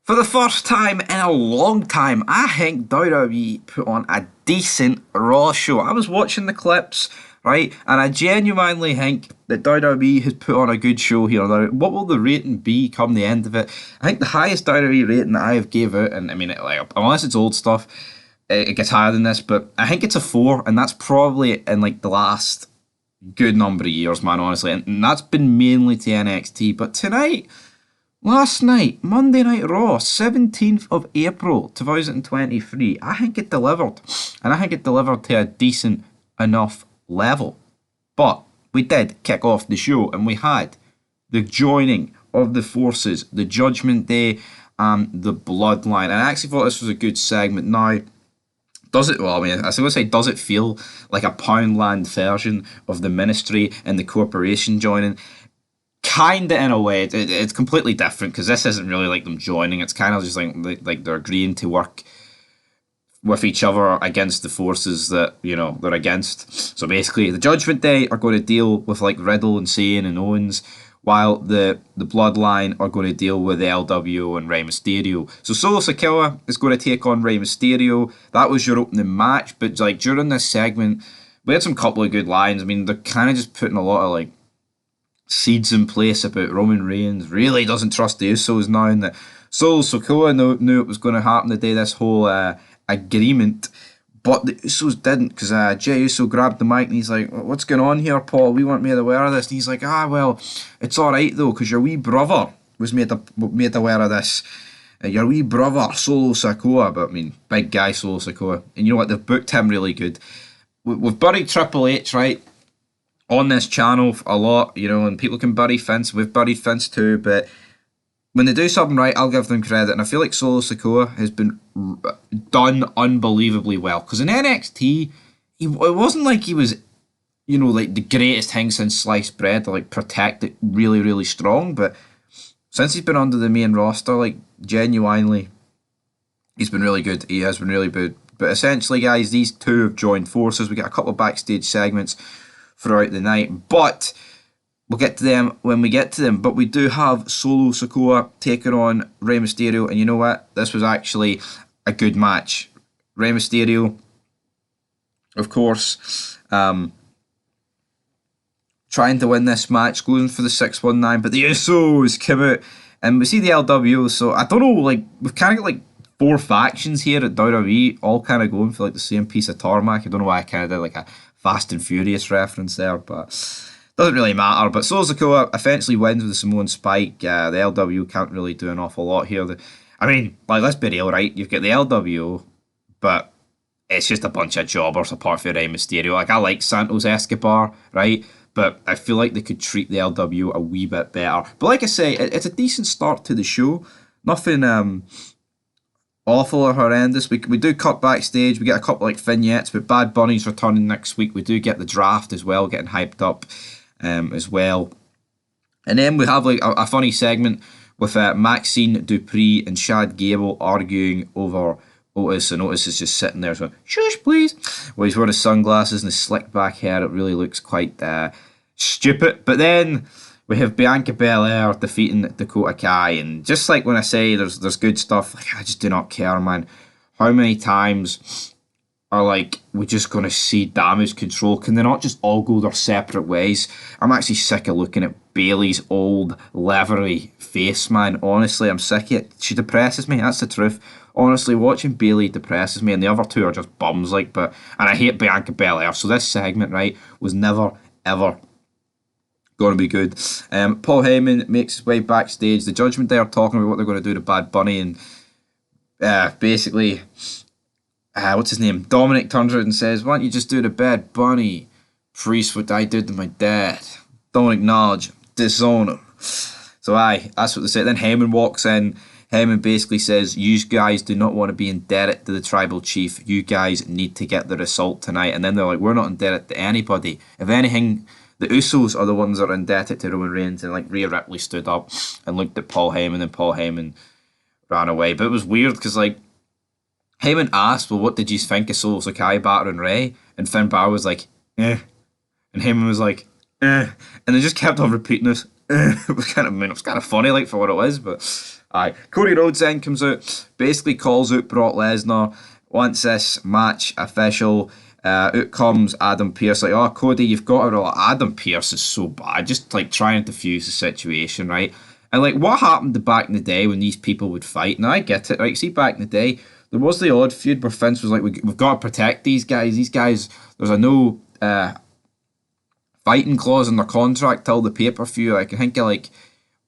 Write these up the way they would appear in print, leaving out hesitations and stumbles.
For the first time in a long time, I think WWE put on a decent Raw show. I was watching the clips, right, and I genuinely think that WWE has put on a good show here. Now, what will the rating be come the end of it? I think the highest WWE rating that I have gave out, and I mean, unless it's old stuff, it gets higher than this, but I think it's a 4, and that's probably in the last good number of years, man, honestly, and that's been mainly to NXT. But tonight, last night, Monday Night Raw, 17th of April 2023, I think it delivered. And I think it delivered to a decent enough level. But we did kick off the show and we had the joining of the forces, the Judgement Day and the Bloodline. And I actually thought this was a good segment. Now, does it, well, I mean, I was going to say, does it feel like a Poundland version of the Ministry and the Corporation joining? Kinda, in a way. It's completely different because this isn't really like them joining. It's kind of just like they're agreeing to work with each other against the forces that they're against. So basically, the Judgment Day are going to deal with like Riddle and Zayn and Owens, while the Bloodline are going to deal with the LWO and Rey Mysterio. So Solo Sikoa is going to take on Rey Mysterio. That was your opening match, but like during this segment, we had some couple of good lines. I mean, they're kind of just putting a lot of like seeds in place about Roman Reigns really doesn't trust the Usos now, and that Solo Sikoa knew it was going to happen the day this whole agreement, but the Usos didn't, because Jey Uso grabbed the mic and he's like, "What's going on here, Paul? We weren't made aware of this." And he's like, well, it's alright though, because your wee brother was made aware of this. Your wee brother, Solo Sikoa. But I mean, big guy Solo Sikoa. And you know what? They've booked him really good. We've buried Triple H, right, on this channel a lot, and people can bury Vince. We've buried Vince too, but when they do something right, I'll give them credit. And I feel like Solo Sikoa has been done unbelievably well. Because in NXT, it wasn't like he was, like the greatest thing since sliced bread to like protect it really, really strong. But since he's been under the main roster, like genuinely, he's been really good. He has been really good. But essentially, guys, these two have joined forces. We got a couple of backstage segments throughout the night, but we'll get to them when we get to them. But we do have Solo Sikoa taking on Rey Mysterio, and you know what? This was actually a good match. Rey Mysterio, of course, trying to win this match, going for the 619, but the Usos come out, and we see the LWO. So I don't know, like we've kind of got like 4 factions here at WWE, all kind of going for like the same piece of tarmac. I don't know why I kind of did like a Fast and Furious reference there, but doesn't really matter. But Solo Sikoa eventually wins with the Samoan Spike. The LWO can't really do an awful lot here. Let's be real, right? You've got the LWO, but it's just a bunch of jobbers apart from Rey Mysterio. Like, I like Santos Escobar, right? But I feel like they could treat the LWO a wee bit better. But like I say, it's a decent start to the show. Nothing awful or horrendous. We do cut backstage. We get a couple like vignettes, but Bad Bunny's returning next week. We do get the draft as well, getting hyped up as well. And then we have like a funny segment with Maxine Dupree and Chad Gable arguing over Otis, and Otis is just sitting there going, "Shush, please." Well, he's wearing his sunglasses and his slick back hair. It really looks quite stupid. But then we have Bianca Belair defeating Dakota Kai, and just like when I say there's good stuff, like I just do not care, man. How many times are like we just gonna see Damage Control? Can they not just all go their separate ways? I'm actually sick of looking at Bayley's old leathery face, man. Honestly, I'm sick of it. She depresses me. That's the truth. Honestly, watching Bayley depresses me, and the other two are just bums. And I hate Bianca Belair. So this segment, right, was never ever going to be good. Paul Heyman makes his way backstage. The Judgment Day are talking about what they're going to do to Bad Bunny, and basically, what's his name? Dominic turns around and says, "Why don't you just do to Bad Bunny, Priest, what I did to my dad? Don't acknowledge him, disown him." So that's what they say. Then Heyman walks in. Heyman basically says, "You guys do not want to be indebted to the tribal chief. You guys need to get the result tonight." And then they're like, "We're not indebted to anybody. If anything, the Usos are the ones that are indebted to Roman Reigns." And like Rhea Ripley stood up and looked at Paul Heyman, and Paul Heyman ran away. But it was weird because like Heyman asked, "Well, what did you think of Solo Sikoa battering Rey?" And Finn Balor was like, "Eh," and Heyman was like, "Eh," and they just kept on repeating this. It was kind of funny, like for what it was, but Aye. Cody Rhodes then comes out, basically calls out Brock Lesnar, wants this match official. Out comes Adam Pearce, like, oh, Cody, you've got to relax. Adam Pearce is so bad, just like trying to defuse the situation, right? And like, what happened back in the day when these people would fight? Now I get it, right? See, back in the day, there was the odd feud where Vince was like, we've got to protect these guys. These guys, there's a no fighting clause in their contract till the pay-per-view. I can think of like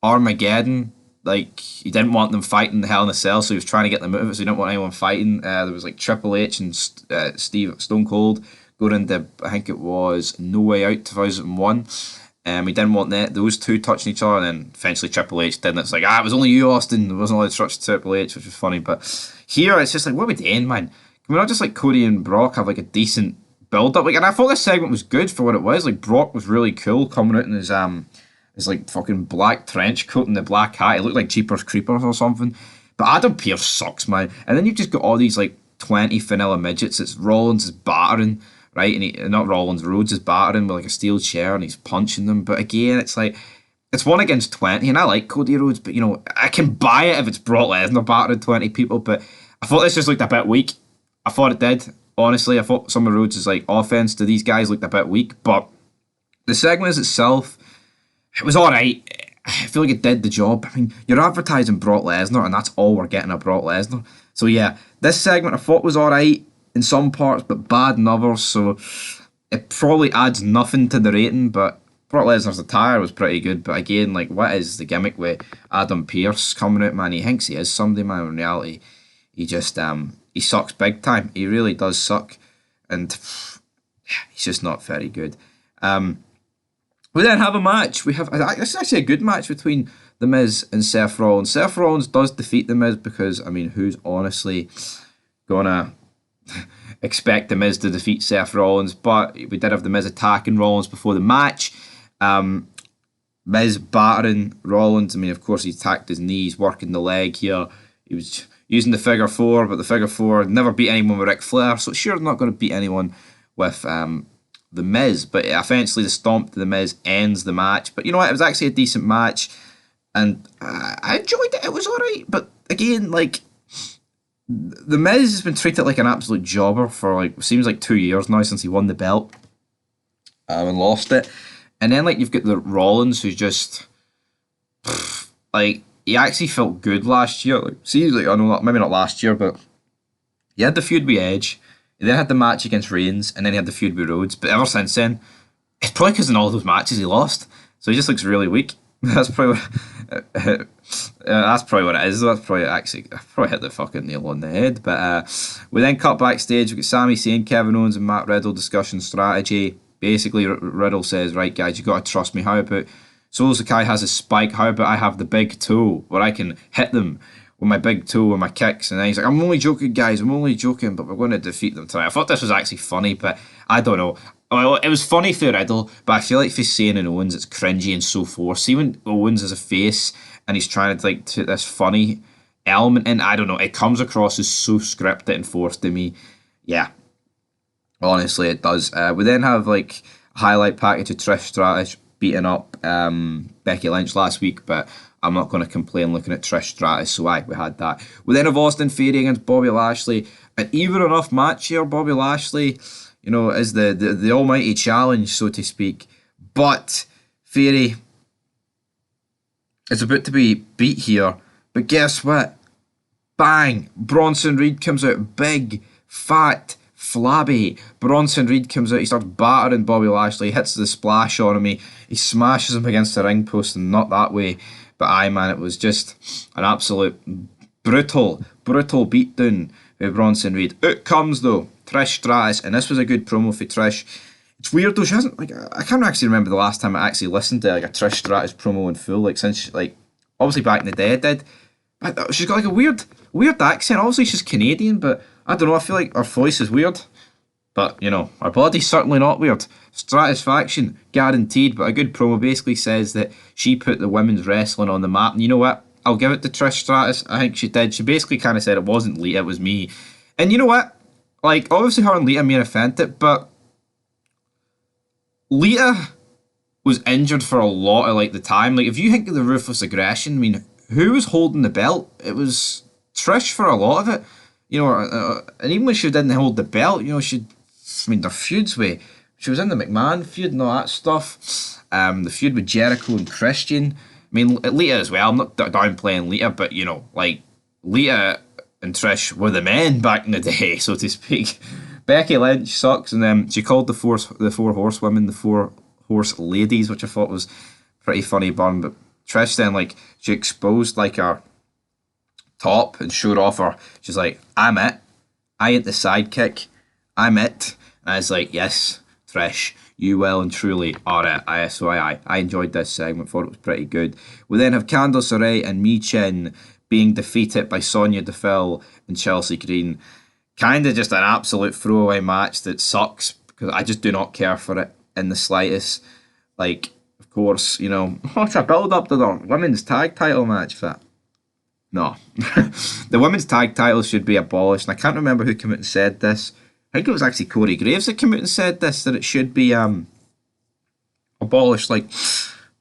Armageddon. Like, he didn't want them fighting the Hell in a Cell, so he was trying to get them out of it, so he didn't want anyone fighting. There was like Triple H and Stone Cold going into, I think it was No Way Out 2001. He didn't want those two touching each other, and then eventually Triple H did, and it's like, it was only you, Austin. It wasn't allowed to touch Triple H, which was funny. But here, it's just like, what are we doing, man? Can we not just like Cody and Brock have like a decent build-up? Like, and I thought this segment was good for what it was. Like, Brock was really cool coming out in his like fucking black trench coat and the black hat. It looked like Jeepers Creepers or something. But Adam Pearce sucks, man. And then you've just got all these like 20 vanilla midgets. It's Rollins is battering, right? And not Rollins, Rhodes is battering with like a steel chair and he's punching them. But again, it's like, it's 1 against 20, and I like Cody Rhodes, but you know, I can buy it if it's Brock Lesnar battering 20 people. But I thought this just looked a bit weak. I thought it did. Honestly, I thought some of Rhodes' like offense to these guys looked a bit weak. But the segment itself, it was alright. I feel like it did the job. I mean, you're advertising Brock Lesnar, and that's all we're getting of Brock Lesnar. So yeah, this segment I thought was alright in some parts, but bad in others. So it probably adds nothing to the rating, but Brock Lesnar's attire was pretty good. But again, like, what is the gimmick with Adam Pearce coming out, man? He thinks he is somebody, man. In reality, he just, he sucks big time. He really does suck. And he's just not very good. We then have a match. This is actually a good match between The Miz and Seth Rollins. Seth Rollins does defeat The Miz because, I mean, who's honestly gonna expect The Miz to defeat Seth Rollins? But we did have The Miz attacking Rollins before the match. Miz battering Rollins. I mean, of course, he attacked his knees, working the leg here. He was using the figure four, but the figure four never beat anyone with Ric Flair, so sure, not going to beat anyone with The Miz. But eventually, the stomp to The Miz ends the match. But you know what? It was actually a decent match, and I enjoyed it. It was alright. But again, like, The Miz has been treated like an absolute jobber for like seems like 2 years now since he won the belt and lost it. And then like you've got the Rollins who's just like, he actually felt good last year. Like, see, like, I know maybe not last year, but he had the feud with Edge. He then had the match against Reigns, and then he had the feud with Rhodes. But ever since then, it's probably because in all those matches he lost, so he just looks really weak. That's probably what it is. That's probably actually, I probably hit the fucking nail on the head. But we then cut backstage. We got Sami Zayn, Kevin Owens, and Matt Riddle discussing strategy. Basically, Riddle says, "Right, guys, you got to trust me. How about Solo Sikoa has a spike? How about I have the big toe where I can hit them with my big toe with my kicks?" And then he's like, "I'm only joking, guys. I'm only joking, but we're going to defeat them tonight." I thought this was actually funny, but I don't know. Well, it was funny for Riddle, but I feel like for Zayn and Owens, it's cringy and so forth. See, when Owens is a face and he's trying to like put this funny element in, I don't know. It comes across as so scripted and forced to me. Yeah, honestly, it does. We then have like a highlight package of Trish Stratus beating up Becky Lynch last week, but I'm not going to complain looking at Trish Stratus, so we had that. We then have Austin Theory against Bobby Lashley. An even enough match here. Bobby Lashley, you know, is the almighty challenge, so to speak. But Theory is about to be beat here. But guess what? Bang! Bronson Reed comes out big, fat, flabby. Bronson Reed comes out, he starts battering Bobby Lashley, hits the splash on him, he smashes him against the ring post, and not that way. But aye, man, it was just an absolute brutal beatdown with Bronson Reed. Out comes, though, Trish Stratus, and this was a good promo for Trish. It's weird, though, she hasn't, like, I can't actually remember the last time I actually listened to, like, a Trish Stratus promo in full, like, since, like, obviously back in the day I did. But she's got, like, a weird accent. Obviously, she's Canadian, but I don't know, I feel like her voice is weird. But, you know, her body's certainly not weird. Stratisfaction, guaranteed. But a good promo basically says that she put the women's wrestling on the map. And you know what? I'll give it to Trish Stratus. I think she did. She basically kind of said it wasn't Lita, it was me. And you know what? Like, obviously her and Lita may have offended it, but Lita was injured for a lot of, like, the time. Like, if you think of the Ruthless Aggression, I mean, who was holding the belt? It was Trish for a lot of it. You know, and even when she didn't hold the belt, you know, their feuds with, she was in the McMahon feud and all that stuff. The feud with Jericho and Christian. I mean, Lita as well. I'm not downplaying Lita, but, you know, like, Lita and Trish were the men back in the day, so to speak. Becky Lynch sucks, and then she called the four horsewomen the four horse ladies, which I thought was pretty funny burn. But Trish then, like, she exposed, like, her top and showed off her. She's like, I'm it. I ain't the sidekick. I'm it. And I was like, yes, Trish, you well and truly are it. I enjoyed this segment, thought it was pretty good. We then have Candice LeRae and Michin being defeated by Sonya Deville and Chelsea Green. Kind of just an absolute throwaway match that sucks because I just do not care for it in the slightest. Like, of course, you know, what's a build up to the women's tag title match for that? No. The women's tag titles should be abolished, and I can't remember who came out and said this. I think it was actually Corey Graves that came out and said this, that it should be abolished, like,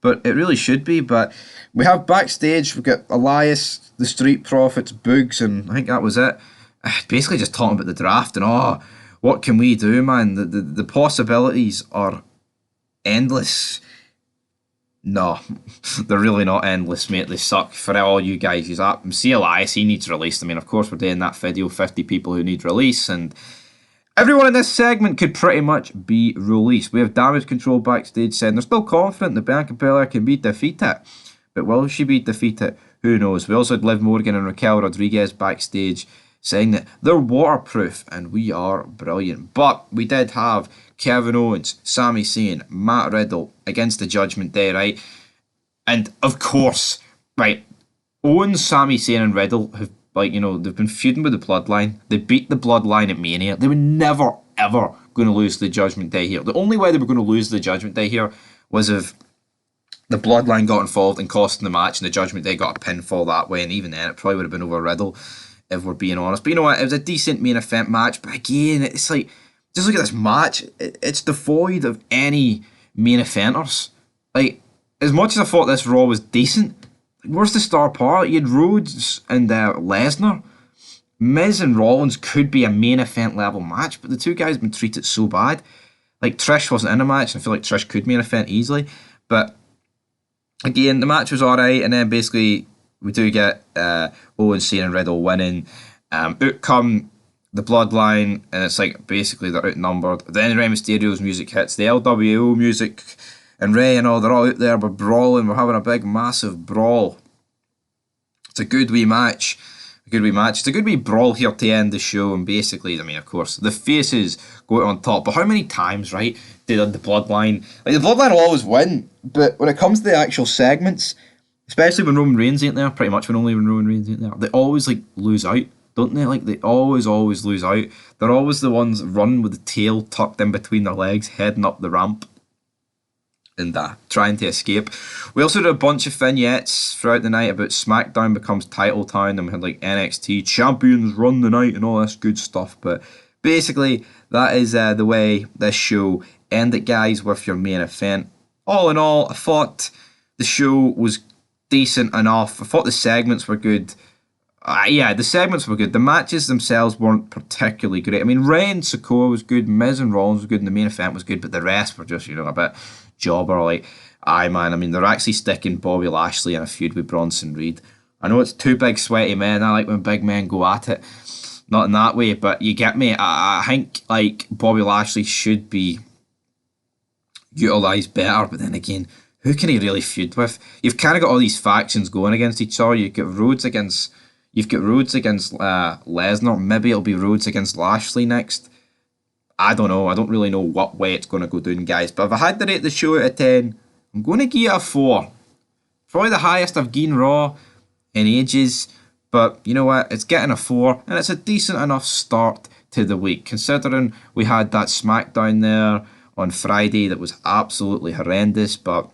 but it really should be. But we have backstage, we've got Elias, the Street Profits, Boogs, and I think that was it. Basically just talking about the draft and, what can we do, man? The possibilities are endless. No, they're really not endless, mate. They suck for all you guys. See Elias, he needs released. I mean, of course, we're doing that video, 50 people who need release, and everyone in this segment could pretty much be released. We have Damage Control backstage saying they're still confident that Bianca Belair can be defeated. But will she be defeated? Who knows? We also had Liv Morgan and Raquel Rodriguez backstage saying that they're waterproof and we are brilliant. But we did have Kevin Owens, Sami Zayn, Matt Riddle against the Judgment Day, right? And of course, right, Owens, Sami Zayn and Riddle have, like, you know, they've been feuding with the Bloodline. They beat the Bloodline at Mania. They were never, ever going to lose the Judgment Day here. The only way they were going to lose the Judgment Day here was if the Bloodline got involved and cost them the match and the Judgment Day got a pinfall that way, and even then it probably would have been over Riddle, if we're being honest. But you know what? It was a decent main event match, but again, it's like, just look at this match. It's devoid of any main eventers. Like, as much as I thought this Raw was decent, where's the star power? You had Rhodes and Lesnar. Miz and Rollins could be a main event level match, but the two guys have been treated so bad. Like, Trish wasn't in a match, and I feel like Trish could main event easily. But again, the match was alright, and then basically we do get Owens, Zayn and Riddle winning. Out come the Bloodline, and it's like basically they're outnumbered. Then Rey Mysterio's music hits, the LWO music, and Rey and all, they're all out there, we're brawling, we're having a big massive brawl. It's a good wee match. It's a good wee brawl here to end the show, and basically, I mean, of course, the faces go out on top. But how many times, right, did the Bloodline... Like, the Bloodline will always win, but when it comes to the actual segments, especially when Roman Reigns ain't there, pretty much when Roman Reigns ain't there, they always, like, lose out, don't they? Like, they always lose out. They're always the ones run with the tail tucked in between their legs, heading up the ramp and trying to escape. We also did a bunch of vignettes throughout the night about SmackDown becomes Title Town, and we had like NXT champions run the night and all this good stuff. But basically, that is the way this show ended, guys, with your main event. All in all, I thought the show was decent enough. I thought the segments were good. The segments were good. The matches themselves weren't particularly great. I mean, Rey and Sikoa was good, Miz and Rollins was good, and the main event was good, but the rest were just, you know, a bit jobber. Like, aye, man, I mean, they're actually sticking Bobby Lashley in a feud with Bronson Reed. I know it's two big sweaty men. I like when big men go at it. Not in that way, but you get me. I think, like, Bobby Lashley should be utilised better, but then again, who can he really feud with? You've kind of got all these factions going against each other. You've got Rhodes against Lesnar. Maybe it'll be Rhodes against Lashley next. I don't know. I don't really know what way it's going to go down, guys. But if I had to rate the show out of 10, I'm going to give it a 4. Probably the highest I've given Raw in ages. But you know what? It's getting a 4. And it's a decent enough start to the week, considering we had that SmackDown there on Friday that was absolutely horrendous. But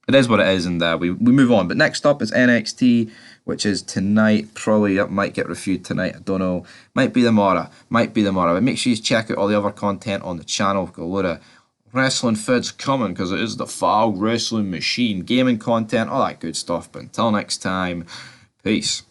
it is what it is, and we move on. But next up is NXT, which is tonight. Probably it might get reviewed tonight. I don't know. Might be tomorrow. But make sure you check out all the other content on the channel. We've got a load of wrestling feds coming because it is the Foul Wrestling Machine. Gaming content, all that good stuff. But until next time, peace.